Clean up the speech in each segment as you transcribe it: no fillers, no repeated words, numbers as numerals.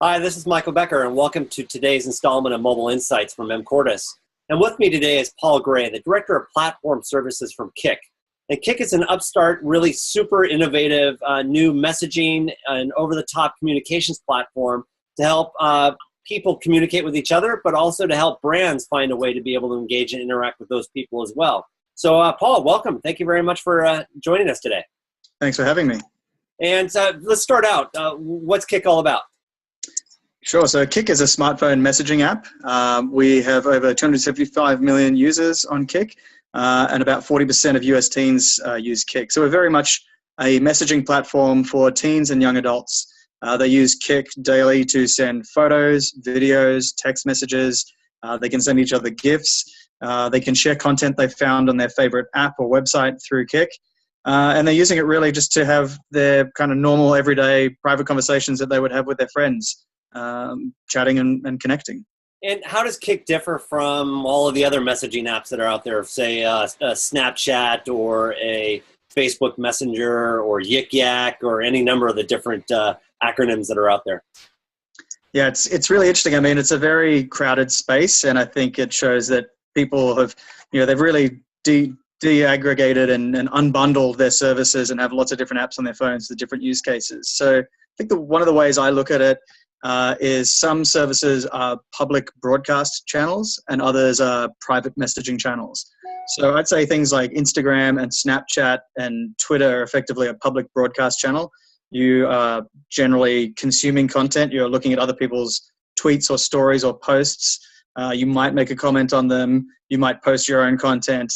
Hi, this is Michael Becker, and welcome to today's installment of Mobile Insights from mCordis. And with me today is Paul Gray, the Director of Platform Services from Kik. And Kik is an upstart, really super innovative new messaging and over-the-top communications platform to help people communicate with each other, but also to help brands find a way to be able to engage and interact with those people as well. So, Paul, welcome. Thank you very much for joining us today. Thanks for having me. And let's start out. What's Kik all about? Sure. So Kik is a smartphone messaging app. We have over 275 million users on Kik, and about 40% of US teens use Kik. So we're very much a messaging platform for teens and young adults. They use Kik daily to send photos, videos, text messages. They can send each other GIFs. They can share content they found on their favorite app or website through Kik. And they're using it really just to have their kind of normal, everyday, private conversations that they would have with their friends. Chatting and connecting. And how does Kik differ from all of the other messaging apps that are out there, say a Snapchat or a Facebook Messenger or Yik Yak or any number of the different acronyms that are out there? Yeah, it's really interesting. I mean, it's a very crowded space, and I think it shows that people have, they've really de-aggregated and unbundled their services and have lots of different apps on their phones for different use cases. So I think one of the ways I look at it is some services are public broadcast channels and others are private messaging channels. So I'd say things like Instagram and Snapchat and Twitter are effectively a public broadcast channel. You are generally consuming content. You're looking at other people's tweets or stories or posts. You might make a comment on them. You might post your own content.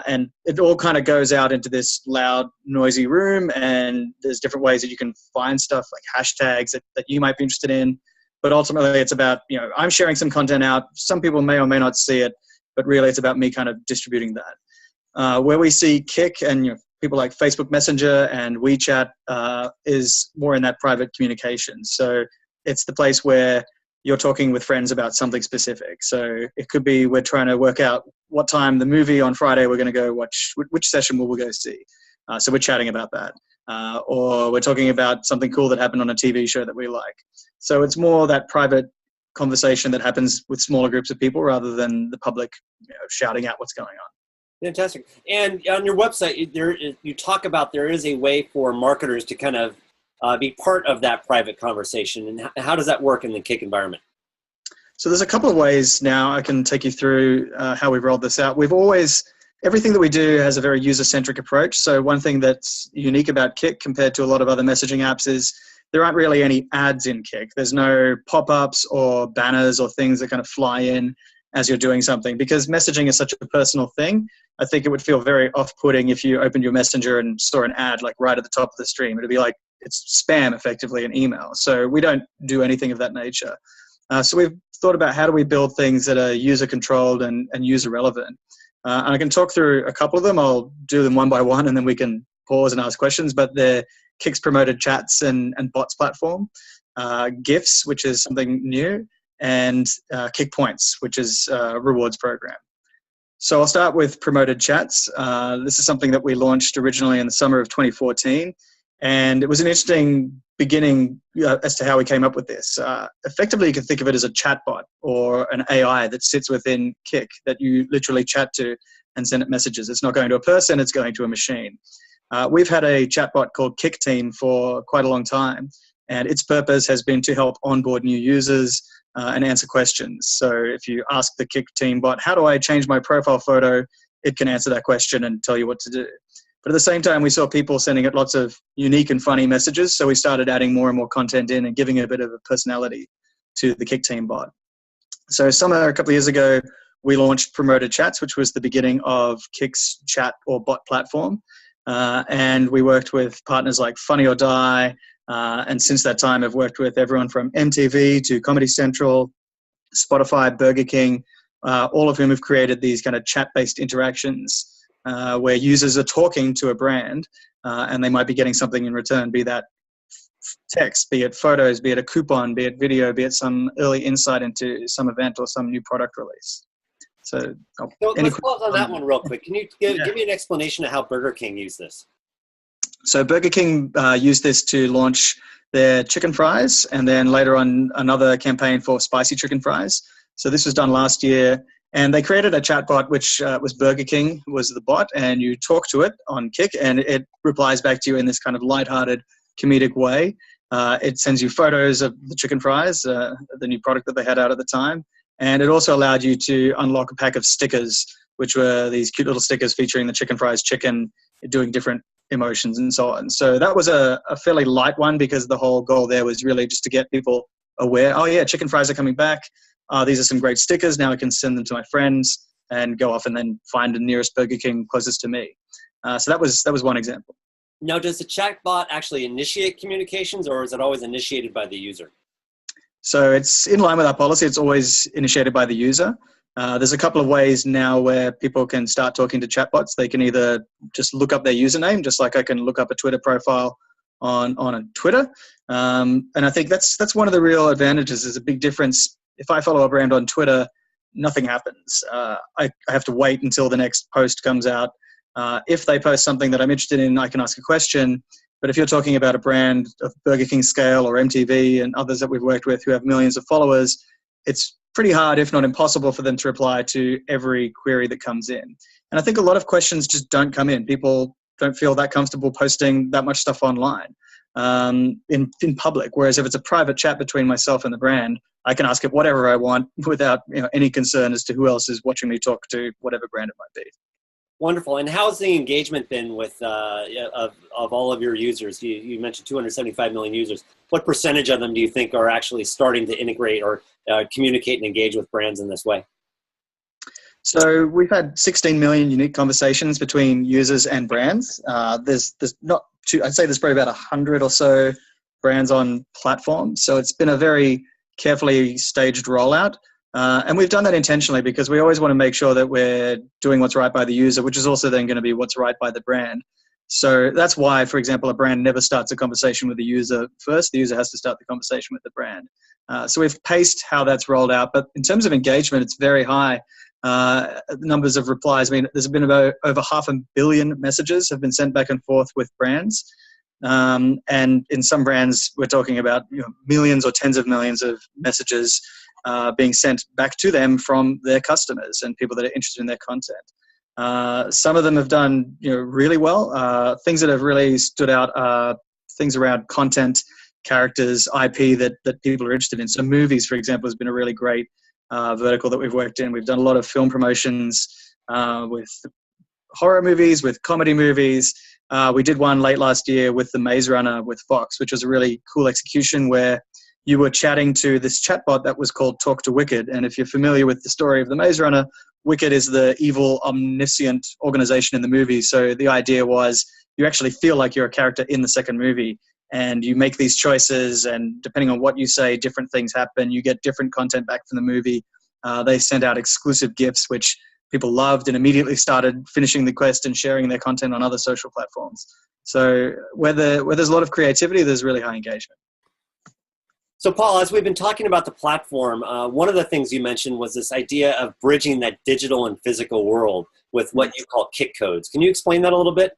And it all kind of goes out into this loud, noisy room, and there's different ways that you can find stuff like hashtags that you might be interested in. But ultimately, it's about, I'm sharing some content out. Some people may or may not see it, but really it's about me kind of distributing that. Where we see Kik and people like Facebook Messenger and WeChat is more in that private communication. So it's the place where you're talking with friends about something specific. So it could be we're trying to work out what time the movie on Friday we're going to go watch, which session will we go see. So we're chatting about that. Or we're talking about something cool that happened on a TV show that we like. So it's more that private conversation that happens with smaller groups of people rather than the public shouting out what's going on. Fantastic. And on your website, you talk about there is a way for marketers to kind of be part of that private conversation. And how does that work in the Kik environment? So there's a couple of ways now I can take you through how we've rolled this out. Everything that we do has a very user-centric approach. So one thing that's unique about Kik compared to a lot of other messaging apps is there aren't really any ads in Kik. There's no pop-ups or banners or things that kind of fly in as you're doing something. Because messaging is such a personal thing, I think it would feel very off-putting if you opened your messenger and saw an ad like right at the top of the stream. It'd be like it's spam, effectively, an email. So we don't do anything of that nature. So we've thought about how do we build things that are user-controlled and user-relevant. And I can talk through a couple of them. I'll do them one by one, and then we can pause and ask questions. But they're Kik's promoted chats and bots platform, GIFs, which is something new, and Kik Points, which is a rewards program. So I'll start with promoted chats. This is something that we launched originally in the summer of 2014. And it was an interesting beginning as to how we came up with this. Effectively, you can think of it as a chatbot or an AI that sits within Kik that you literally chat to and send it messages. It's not going to a person, it's going to a machine. We've had a chatbot called Kik Team for quite a long time, and its purpose has been to help onboard new users and answer questions. So if you ask the Kik Team bot, how do I change my profile photo? It can answer that question and tell you what to do. But at the same time, we saw people sending it lots of unique and funny messages, so we started adding more and more content in and giving it a bit of a personality to the Kik Team bot. So a couple of years ago, we launched Promoted Chats, which was the beginning of Kik's chat or bot platform. And we worked with partners like Funny or Die, and since that time, I've worked with everyone from MTV to Comedy Central, Spotify, Burger King, all of whom have created these kind of chat-based interactions where users are talking to a brand and they might be getting something in return, be that text, be it photos, be it a coupon, be it video, be it some early insight into some event or some new product release. So let's pause on that one real quick. Can you give me an explanation of how Burger King used this? So Burger King used this to launch their chicken fries, and then later on another campaign for spicy chicken fries. So this was done last year, and they created a chatbot, which was Burger King was the bot, and you talk to it on Kick, and it replies back to you in this kind of lighthearted, comedic way. It sends you photos of the chicken fries, the new product that they had out at the time, and it also allowed you to unlock a pack of stickers, which were these cute little stickers featuring the chicken fries chicken doing different emotions and so on. So that was a fairly light one, because the whole goal there was really just to get people aware. Oh yeah, chicken fries are coming back. These are some great stickers. Now I can send them to my friends and go off and then find the nearest Burger King closest to me. So that was one example. Now, does the chatbot actually initiate communications, or is it always initiated by the user? So it's in line with our policy. It's always initiated by the user. There's a couple of ways now where people can start talking to chatbots. They can either just look up their username, just like I can look up a Twitter profile on a Twitter. And I think that's one of the real advantages. There's a big difference. If I follow a brand on Twitter, nothing happens. I have to wait until the next post comes out. If they post something that I'm interested in, I can ask a question. But if you're talking about a brand of Burger King scale or MTV and others that we've worked with who have millions of followers, it's pretty hard, if not impossible, for them to reply to every query that comes in. And I think a lot of questions just don't come in. People don't feel that comfortable posting that much stuff online in public. Whereas if it's a private chat between myself and the brand, I can ask it whatever I want without any concern as to who else is watching me talk to whatever brand it might be. Wonderful. And how's the engagement been with of all of your users? You mentioned 275 million users. What percentage of them do you think are actually starting to integrate or communicate and engage with brands in this way? So we've had 16 million unique conversations between users and brands. There's not too, I'd say there's probably about 100 or so brands on platforms. So it's been a very carefully staged rollout. And we've done that intentionally because we always want to make sure that we're doing what's right by the user, which is also then going to be what's right by the brand. So that's why, for example, a brand never starts a conversation with the user first. The user has to start the conversation with the brand. So we've paced how that's rolled out. But in terms of engagement, it's very high. Numbers of replies. I mean, there's been about over 500 million messages have been sent back and forth with brands. And in some brands, we're talking about millions or tens of millions of messages being sent back to them from their customers and people that are interested in their content. Some of them have done really well. Things that have really stood out are things around content, characters, IP that people are interested in. So movies, for example, has been a really great vertical that we've worked in. We've done a lot of film promotions with horror movies, with comedy movies. We did one late last year with The Maze Runner with Fox, which was a really cool execution where you were chatting to this chatbot that was called Talk to Wicked. And if you're familiar with the story of The Maze Runner, Wicked is the evil, omniscient organization in the movie. So the idea was you actually feel like you're a character in the second movie, and you make these choices, and depending on what you say, different things happen. You get different content back from the movie. They sent out exclusive gifts, which people loved and immediately started finishing the quest and sharing their content on other social platforms. So where there's a lot of creativity, there's really high engagement. So Paul, as we've been talking about the platform, one of the things you mentioned was this idea of bridging that digital and physical world with what you call kick codes. Can you explain that a little bit?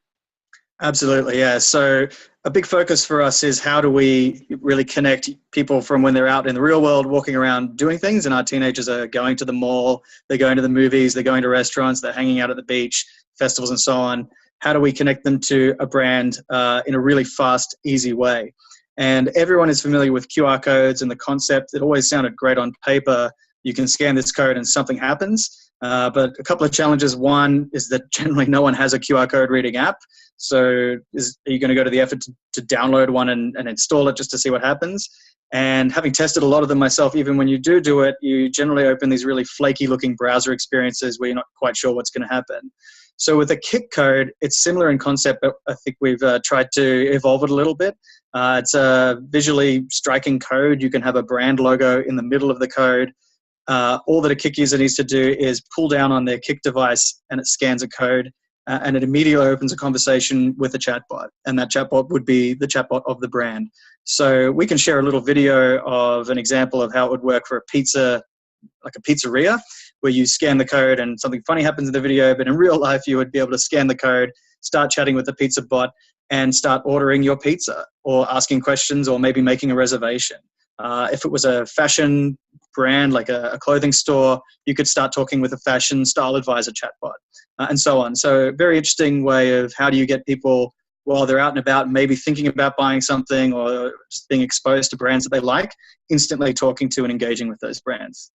Absolutely, yeah. So a big focus for us is how do we really connect people from when they're out in the real world walking around doing things, and our teenagers are going to the mall, they're going to the movies, they're going to restaurants, they're hanging out at the beach, festivals and so on. How do we connect them to a brand in a really fast, easy way? And everyone is familiar with QR codes and the concept. It always sounded great on paper. You can scan this code and something happens. But a couple of challenges. One is that generally no one has a QR code reading app. So are you going to go to the effort to download one and install it just to see what happens? And having tested a lot of them myself, even when you do it, you generally open these really flaky looking browser experiences where you're not quite sure what's going to happen. So with a kick code, it's similar in concept, but I think we've tried to evolve it a little bit. It's a visually striking code. You can have a brand logo in the middle of the code. All that a Kick user needs to do is pull down on their Kick device and it scans a code and it immediately opens a conversation with a chatbot. And that chatbot would be the chatbot of the brand. So we can share a little video of an example of how it would work for a pizza, like a pizzeria, where you scan the code and something funny happens in the video, but in real life you would be able to scan the code, start chatting with the pizza bot, and start ordering your pizza or asking questions or maybe making a reservation. If it was a fashion brand like a clothing store, you could start talking with a fashion style advisor chatbot and so on. So very interesting way of how do you get people while they're out and about, maybe thinking about buying something or just being exposed to brands that they like, instantly talking to and engaging with those brands.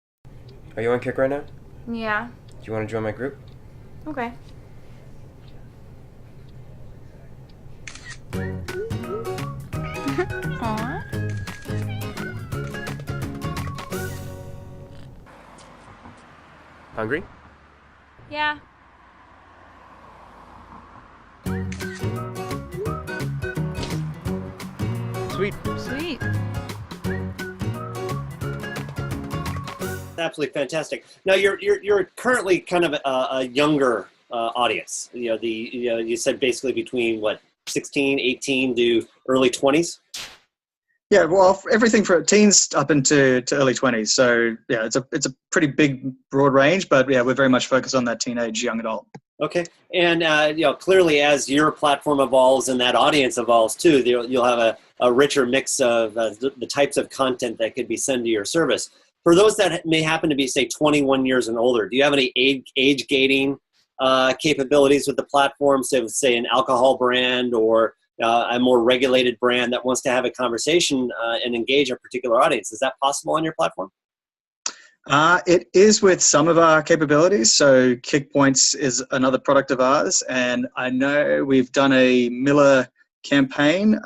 Are you on Kick right now? Yeah. Do you want to join my group? Okay. Aww. Hungry? Yeah. Sweet. Sweet. Absolutely fantastic. Now you're currently kind of a younger audience. You said basically between 16, 18 to early 20s. Yeah, well, everything from teens up into early 20s. So yeah, it's a pretty big, broad range, but yeah, we're very much focused on that teenage, young adult. Okay, and clearly as your platform evolves and that audience evolves too, you'll have a richer mix of the types of content that could be sent to your service. For those that may happen to be, say, 21 years and older, do you have any age gating capabilities with the platform? So, say, an alcohol brand or a more regulated brand that wants to have a conversation and engage a particular audience. Is that possible on your platform? It is with some of our capabilities. So Kick Points is another product of ours. And I know we've done a Miller campaign,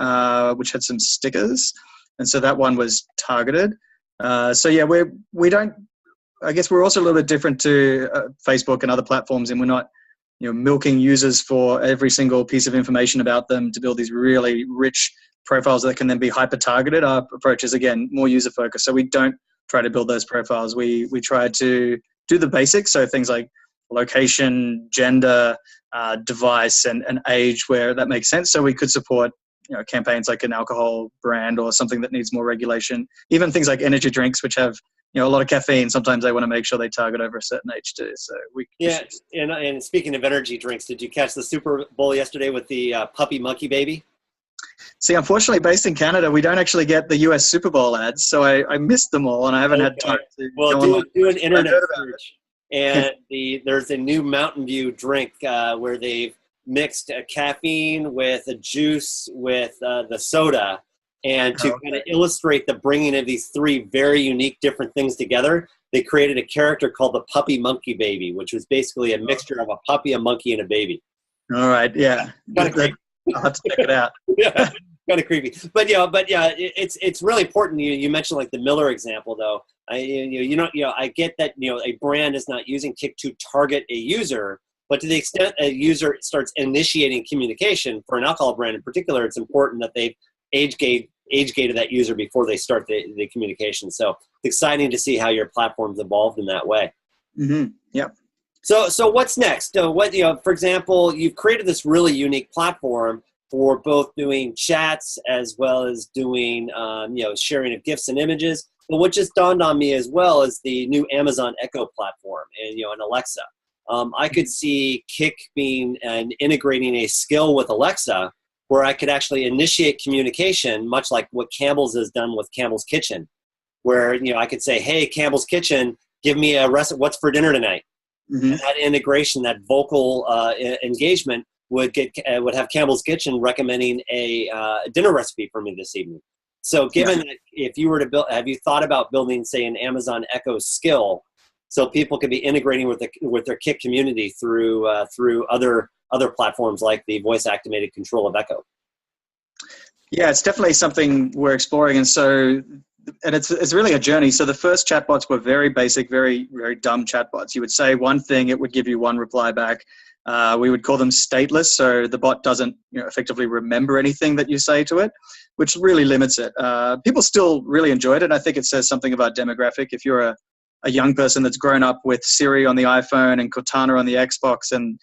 which had some stickers. And so that one was targeted. So yeah, we don't, I guess we're also a little bit different to Facebook and other platforms, and we're not, milking users for every single piece of information about them to build these really rich profiles that can then be hyper targeted. Our approach is, again, more user focused. So we don't try to build those profiles. We try to do the basics. So things like location, gender, device, and age where that makes sense. So we could support campaigns like an alcohol brand or something that needs more regulation. Even things like energy drinks, which have a lot of caffeine. Sometimes they want to make sure they target over a certain age too. So and speaking of energy drinks, did you catch the Super Bowl yesterday with the puppy monkey baby? See, unfortunately, based in Canada, we don't actually get the US Super Bowl ads, so I missed them all, and I haven't had time to. Well, do an internet search, and there's a new Mountain Dew drink where they've mixed caffeine with a juice with the soda, and to kind of illustrate the bringing of these three very unique different things together, they created a character called the Puppy Monkey Baby, which was basically a mixture of a puppy, a monkey, and a baby. All right, yeah. I'll have to check it out. Yeah, kind of creepy. But it's really important. You mentioned like the Miller example, though. I get that a brand is not using Kick to target a user, but to the extent a user starts initiating communication for an alcohol brand in particular, it's important that they've age gated that user before they start the communication. So it's exciting to see how your platform's evolved in that way. Mm-hmm. Yep. So what's next? For example, you've created this really unique platform for both doing chats as well as doing sharing of GIFs and images. But what just dawned on me as well is the new Amazon Echo platform and Alexa. I could see Kick being and integrating a skill with Alexa where I could actually initiate communication, much like what Campbell's has done with Campbell's Kitchen, where I could say, "Hey, Campbell's Kitchen, give me a recipe. What's for dinner tonight?" Mm-hmm. And that integration, that vocal engagement would have Campbell's Kitchen recommending a dinner recipe for me this evening. So, given that, if you were to build, have you thought about building, say, an Amazon Echo skill, so people could be integrating with their Kick community through other platforms like the voice activated control of Echo? Yeah, it's definitely something we're exploring, and it's really a journey. So the first chatbots were very basic, very, very dumb chatbots. You would say one thing, it would give you one reply back. We would call them stateless, so the bot doesn't effectively remember anything that you say to it, which really limits it. People still really enjoyed it, and I think it says something about demographic. If you're a young person that's grown up with Siri on the iPhone and Cortana on the Xbox and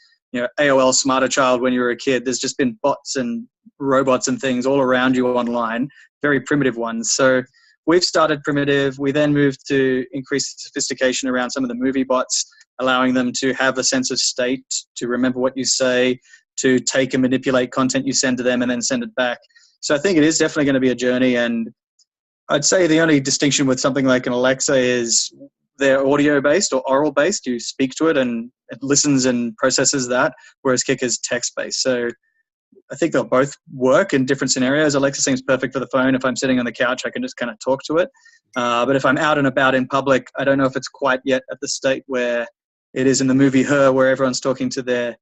AOL Smarter Child when you were a kid, there's just been bots and robots and things all around you online, very primitive ones. So we've started primitive. We then moved to increase the sophistication around some of the movie bots, allowing them to have a sense of state, to remember what you say, to take and manipulate content you send to them and then send it back. So I think it is definitely going to be a journey. And I'd say the only distinction with something like an Alexa is they're audio-based or oral-based. You speak to it and it listens and processes that, whereas Kik is text-based. So I think they'll both work in different scenarios. Alexa seems perfect for the phone. If I'm sitting on the couch, I can just kind of talk to it. But if I'm out and about in public, I don't know if it's quite yet at the state where it is in the movie Her, where everyone's talking to their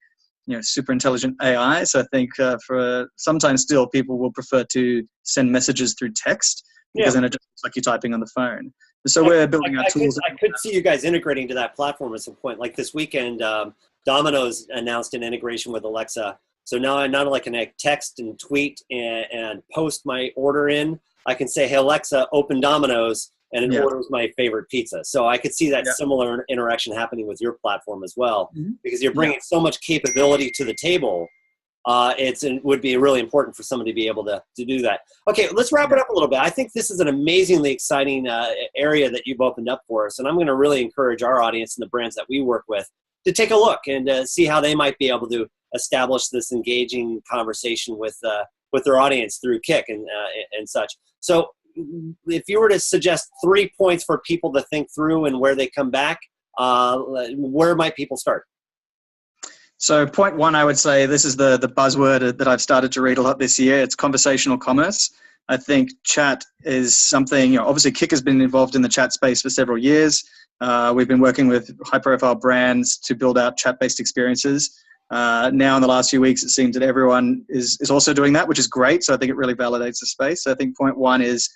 super intelligent AI. So I think for sometimes still people will prefer to send messages through text because then it just looks like you're typing on the phone. So we're building our tools. I could see you guys integrating to that platform at some point. Like this weekend, Domino's announced an integration with Alexa. So now I not only can I text and tweet and post my order in, I can say, hey, Alexa, open Domino's, and it orders my favorite pizza. So I could see that similar interaction happening with your platform as well, because you're bringing so much capability to the table. It would be really important for someone to be able to do that. Okay, let's wrap it up a little bit. I think this is an amazingly exciting area that you've opened up for us, and I'm going to really encourage our audience and the brands that we work with to take a look and see how they might be able to establish this engaging conversation with their audience through Kik and such. So if you were to suggest 3 points for people to think through and where they come back, where might people start? So point one, I would say this is the buzzword that I've started to read a lot this year. It's conversational commerce. I think chat is something, obviously Kik has been involved in the chat space for several years. We've been working with high-profile brands to build out chat-based experiences. Now in the last few weeks, it seems that everyone is also doing that, which is great. So I think it really validates the space. So I think point one is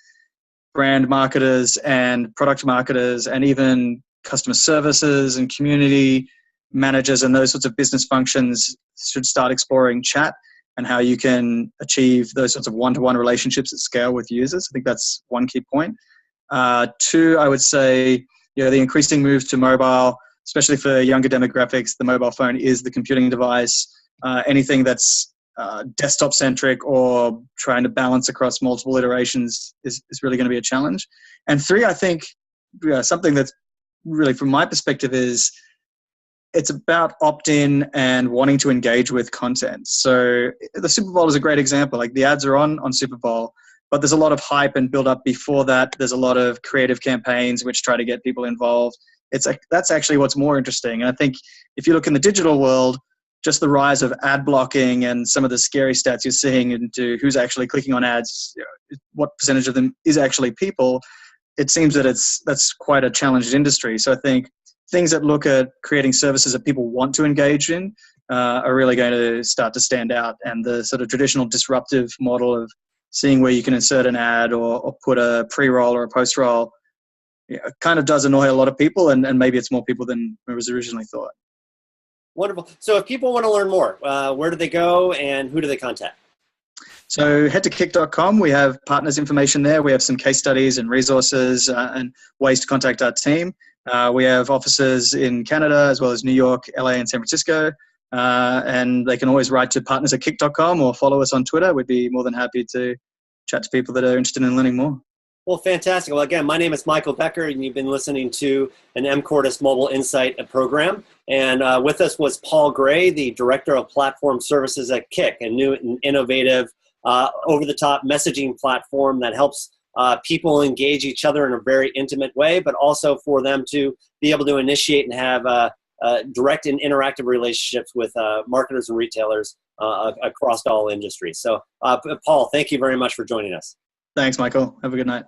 brand marketers and product marketers and even customer services and community managers and those sorts of business functions should start exploring chat and how you can achieve those sorts of one-to-one relationships at scale with users. I think that's one key point. Two, I would say, the increasing move to mobile, especially for younger demographics, the mobile phone is the computing device. Anything that's desktop-centric or trying to balance across multiple iterations is really going to be a challenge. And three, I think something that's really, from my perspective, is it's about opt-in and wanting to engage with content. So the Super Bowl is a great example. Like the ads are on Super Bowl, but there's a lot of hype and build up before that. There's a lot of creative campaigns which try to get people involved. That's actually what's more interesting. And I think if you look in the digital world, just the rise of ad blocking and some of the scary stats you're seeing into who's actually clicking on ads, what percentage of them is actually people, it seems that that's quite a challenged industry. So I think things that look at creating services that people want to engage in are really going to start to stand out. And the sort of traditional disruptive model of seeing where you can insert an ad or put a pre-roll or a post-roll kind of does annoy a lot of people, and maybe it's more people than it was originally thought. Wonderful. So if people want to learn more, where do they go and who do they contact? So head to kik.com. We have partners information there. We have some case studies and resources and ways to contact our team. We have offices in Canada as well as New York, LA, and San Francisco. And they can always write to partners@kik.com or follow us on Twitter. We'd be more than happy to chat to people that are interested in learning more. Well, fantastic. Well, again, my name is Michael Becker, and you've been listening to an mCordis Mobile Insight program. And with us was Paul Gray, the Director of Platform Services at Kik, a new and innovative over-the-top messaging platform that helps people engage each other in a very intimate way, but also for them to be able to initiate and have direct and interactive relationships with marketers and retailers across all industries. So, Paul, thank you very much for joining us. Thanks, Michael. Have a good night.